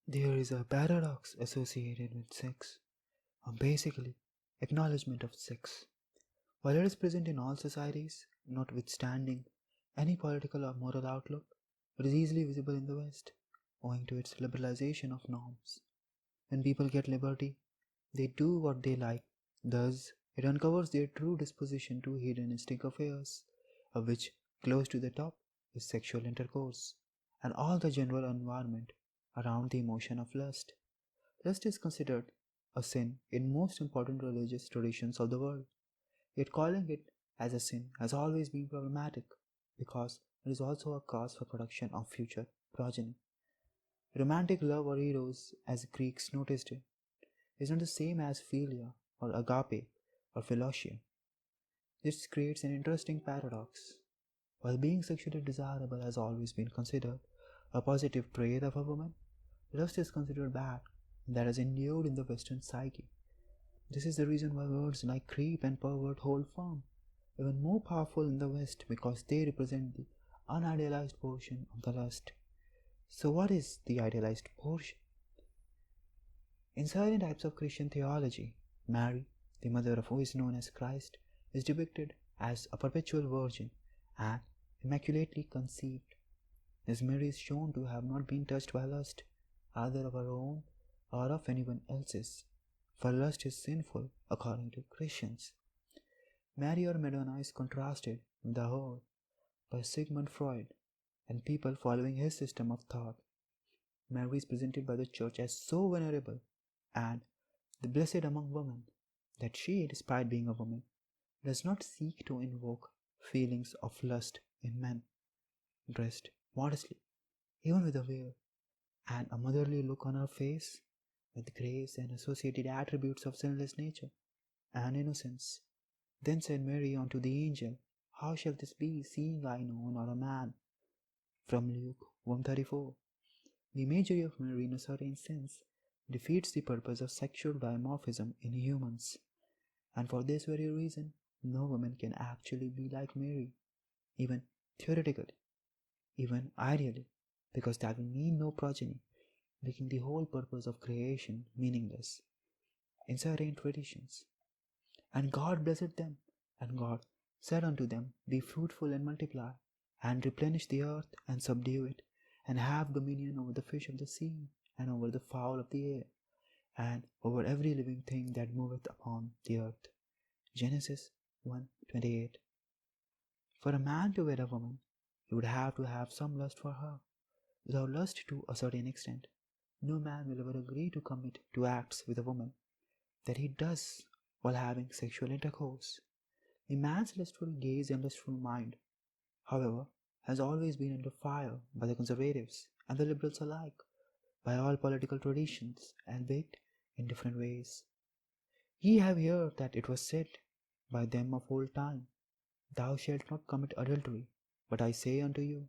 There is a paradox associated with sex, or basically, acknowledgement of sex. While it is present in all societies, notwithstanding any political or moral outlook, it is easily visible in the West, owing to its liberalization of norms. When people get liberty, they do what they like. Thus, it uncovers their true disposition to hedonistic affairs, of which, close to the top, is sexual intercourse, and all the general environment around the emotion of lust. Lust is considered a sin in most important religious traditions of the world. Yet calling it as a sin has always been problematic because it is also a cause for production of future progeny. Romantic love or eros, as Greeks noticed it, is not the same as philia or agape or philotia. This creates an interesting paradox. While being sexually desirable has always been considered a positive trait of a woman, lust is considered bad and that has endured in the Western psyche. This is the reason why words like creep and pervert hold firm, even more powerful in the West because they represent the unidealized portion of the lust. So, what is the idealized portion? In certain types of Christian theology, Mary, the mother of who is known as Christ, is depicted as a perpetual virgin and immaculately conceived. This Mary is shown to have not been touched by lust, either of her own or of anyone else's, for lust is sinful according to Christians. Mary or Madonna is contrasted with the whore by Sigmund Freud and people following his system of thought. Mary is presented by the Church as so venerable and the blessed among women that she, despite being a woman, does not seek to invoke feelings of lust in men, dressed modestly, even with a veil, and a motherly look on her face, with grace and associated attributes of sinless nature and innocence. Then said Mary unto the angel, How shall this be, seeing I know not a man? From Luke 134. The imagery of Mary in a certain sense defeats the purpose of sexual dimorphism in humans, and for this very reason, no woman can actually be like Mary, even theoretically, even ideally, because that will mean no progeny, making the whole purpose of creation meaningless in certain traditions. And God blessed them, and God said unto them, Be fruitful and multiply, and replenish the earth, and subdue it, and have dominion over the fish of the sea, and over the fowl of the air, and over every living thing that moveth upon the earth. Genesis 1:28. For a man to wed a woman, he would have to have some lust for her. Without lust to a certain extent, no man will ever agree to commit to acts with a woman that he does while having sexual intercourse. The man's lustful gaze and lustful mind, however, has always been under fire by the conservatives and the liberals alike, by all political traditions, albeit in different ways. Ye have heard that it was said by them of old time, Thou shalt not commit adultery. But I say unto you,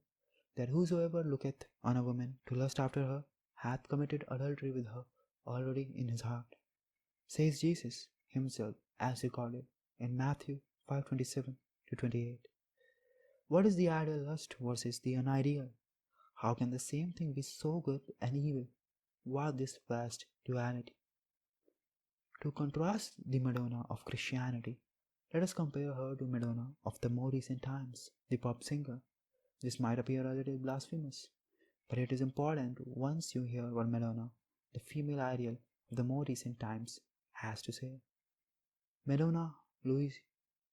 that whosoever looketh on a woman to lust after her hath committed adultery with her already in his heart, says Jesus himself, as recorded in Matthew 5:27 to 28. What is the ideal lust versus the unideal? How can the same thing be so good and evil? What this vast duality? To contrast the Madonna of Christianity, let us compare her to Madonna of the more recent times, the pop singer. This might appear a little blasphemous, but it is important once you hear what Madonna, the female ideal of the more recent times, has to say. Madonna Louise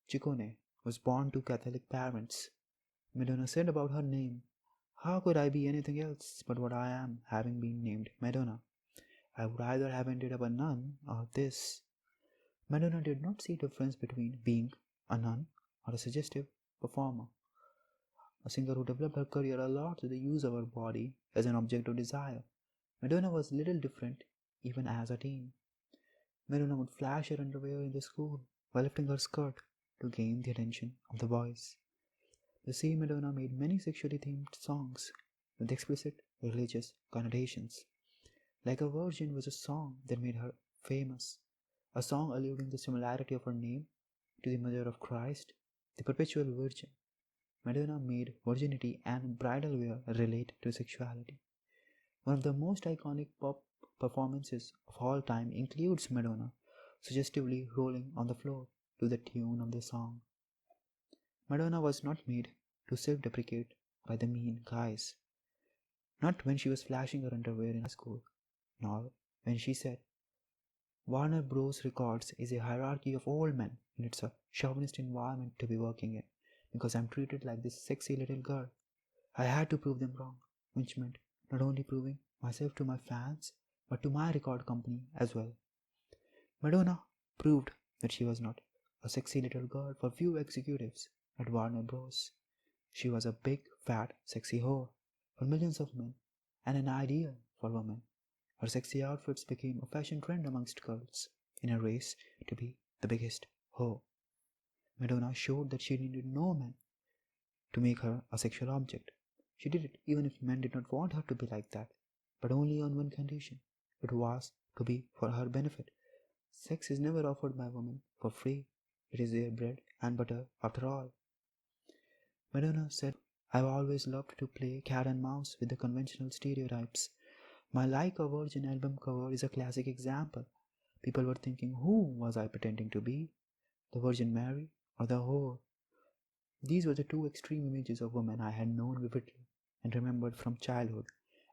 Ciccone was born to Catholic parents. Madonna said about her name, How could I be anything else but what I am, having been named Madonna? I would either have ended up a nun or this. Madonna did not see difference between being a nun or a suggestive performer, a singer who developed her career a lot through the use of her body as an object of desire. Madonna was little different even as a teen. Madonna would flash her underwear in the school while lifting her skirt to gain the attention of the boys. The same Madonna made many sexually themed songs with explicit religious connotations. Like a Virgin was a song that made her famous, a song alluding the similarity of her name to the Mother of Christ, the Perpetual Virgin. Madonna made virginity and bridal wear relate to sexuality. One of the most iconic pop performances of all time includes Madonna suggestively rolling on the floor to the tune of the song. Madonna was not made to self-deprecate by the mean guys. Not when she was flashing her underwear in high school, nor when she said, Warner Bros. Records is a hierarchy of old men and it's a chauvinist environment to be working in because I'm treated like this sexy little girl. I had to prove them wrong, which meant not only proving myself to my fans, but to my record company as well. Madonna proved that she was not a sexy little girl for few executives at Warner Bros. She was a big, fat, sexy whore for millions of men and an ideal for women. Her sexy outfits became a fashion trend amongst girls in a race to be the biggest whore. Madonna showed that she needed no man to make her a sexual object. She did it even if men did not want her to be like that, but only on one condition. It was to be for her benefit. Sex is never offered by women for free. It is their bread and butter after all. Madonna said, I've always loved to play cat and mouse with the conventional stereotypes. My Like a Virgin album cover is a classic example. People were thinking, who was I pretending to be? The Virgin Mary or the whore? These were the two extreme images of women I had known vividly and remembered from childhood,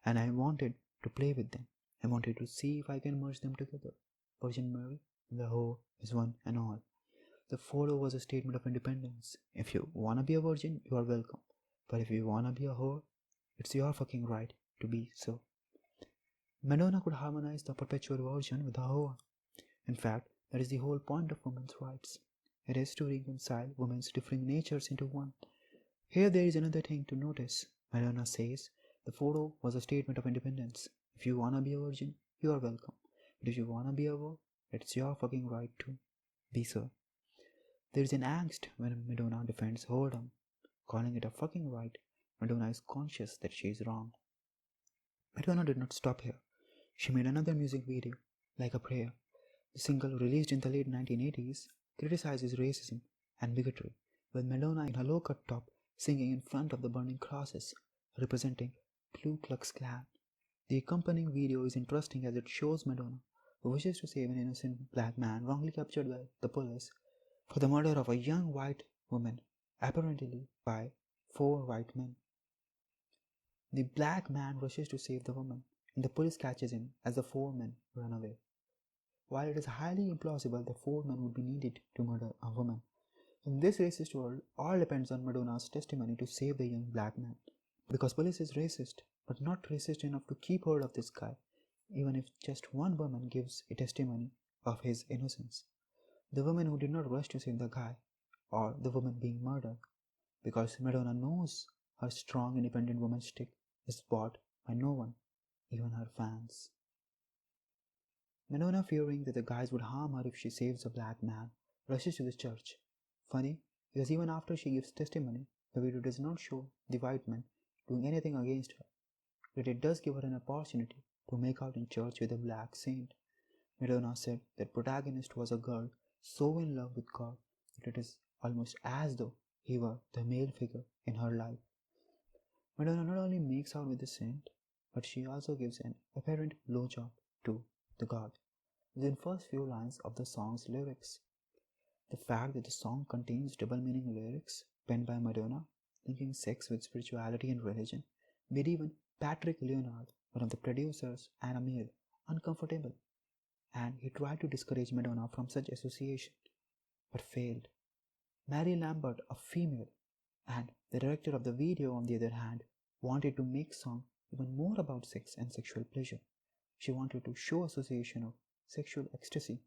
and I wanted to play with them. I wanted to see if I can merge them together. Virgin Mary and the whore is one and all. The photo was a statement of independence. If you wanna be a virgin, you are welcome. But if you wanna be a whore, it's your fucking right to be so. Madonna could harmonize the perpetual virgin with the whore. In fact, that is the whole point of women's rights. It is to reconcile women's differing natures into one. Here there is another thing to notice. Madonna says the photo was a statement of independence. If you wanna be a virgin, you are welcome. But if you wanna be a whore, it's your fucking right to be so. There is an angst when Madonna defends whoredom. Calling it a fucking right, Madonna is conscious that she is wrong. Madonna did not stop here. She made another music video, Like a Prayer. The single, released in the late 1980s, criticizes racism and bigotry, with Madonna in her low-cut top singing in front of the burning crosses, representing Ku Klux Klan. The accompanying video is interesting as it shows Madonna, who wishes to save an innocent black man wrongly captured by the police for the murder of a young white woman, apparently by 4 white men. The black man rushes to save the woman, and the police catches him as the 4 men run away. While it is highly implausible the 4 men would be needed to murder a woman, in this racist world, all depends on Madonna's testimony to save the young black man. Because police is racist, but not racist enough to keep hold of this guy, even if just one woman gives a testimony of his innocence. The woman who did not rush to save the guy, or the woman being murdered, because Madonna knows her strong independent woman stick is bought by no one, even her fans. Madonna, fearing that the guys would harm her if she saves a black man, rushes to the church. Funny, because even after she gives testimony, the video does not show the white man doing anything against her, but it does give her an opportunity to make out in church with a black saint. Madonna said that protagonist was a girl so in love with God that it is almost as though he were the male figure in her life. Madonna not only makes out with the saint, but she also gives an apparent blowjob to the god within first few lines of the song's lyrics. The fact that the song contains double meaning lyrics penned by Madonna, linking sex with spirituality and religion, made even Patrick Leonard, one of the producers and a male, uncomfortable, and he tried to discourage Madonna from such association, but failed. Mary Lambert, a female, and the director of the video, on the other hand, wanted to make song even more about sex and sexual pleasure. She wanted to show association of sexual ecstasy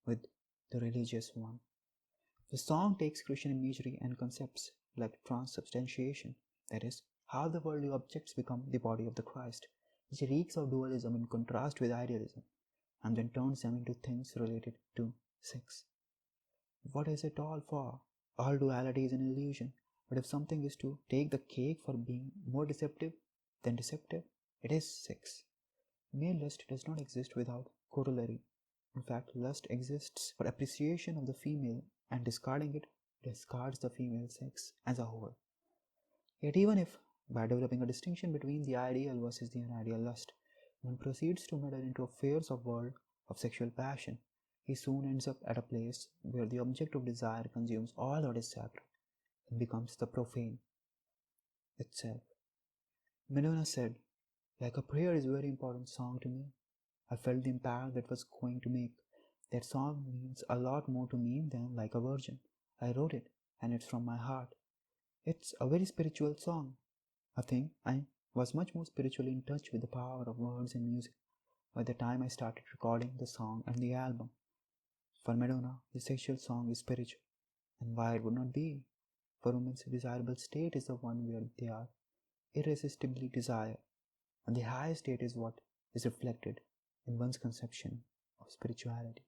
with the religious one. The song takes Christian imagery and concepts like transubstantiation, that is, how the worldly objects become the body of the Christ, which reeks of dualism in contrast with idealism, and then turns them into things related to sex. What is it all for? All duality is an illusion, but if something is to take the cake for being more deceptive than deceptive, it is sex. Male lust does not exist without corollary. In fact, lust exists for appreciation of the female, and discarding it discards the female sex as a whole. Yet even if, by developing a distinction between the ideal versus the unideal lust, One proceeds to meddle into affairs of world of sexual passion. He soon ends up at a place where the object of desire consumes all that is sacred and becomes the profane itself. Madonna said, like a prayer is a very important song to me. I felt the impact that was going to make. That song means a lot more to me than Like a Virgin. I wrote it, and it's from my heart. It's a very spiritual song. I think I was much more spiritually in touch with the power of words and music by the time I started recording the song and the album. For Madonna, the sexual song is spiritual, and why it would not be? For women's desirable state is the one where they are irresistibly desire, and the high state is what is reflected in one's conception of spirituality.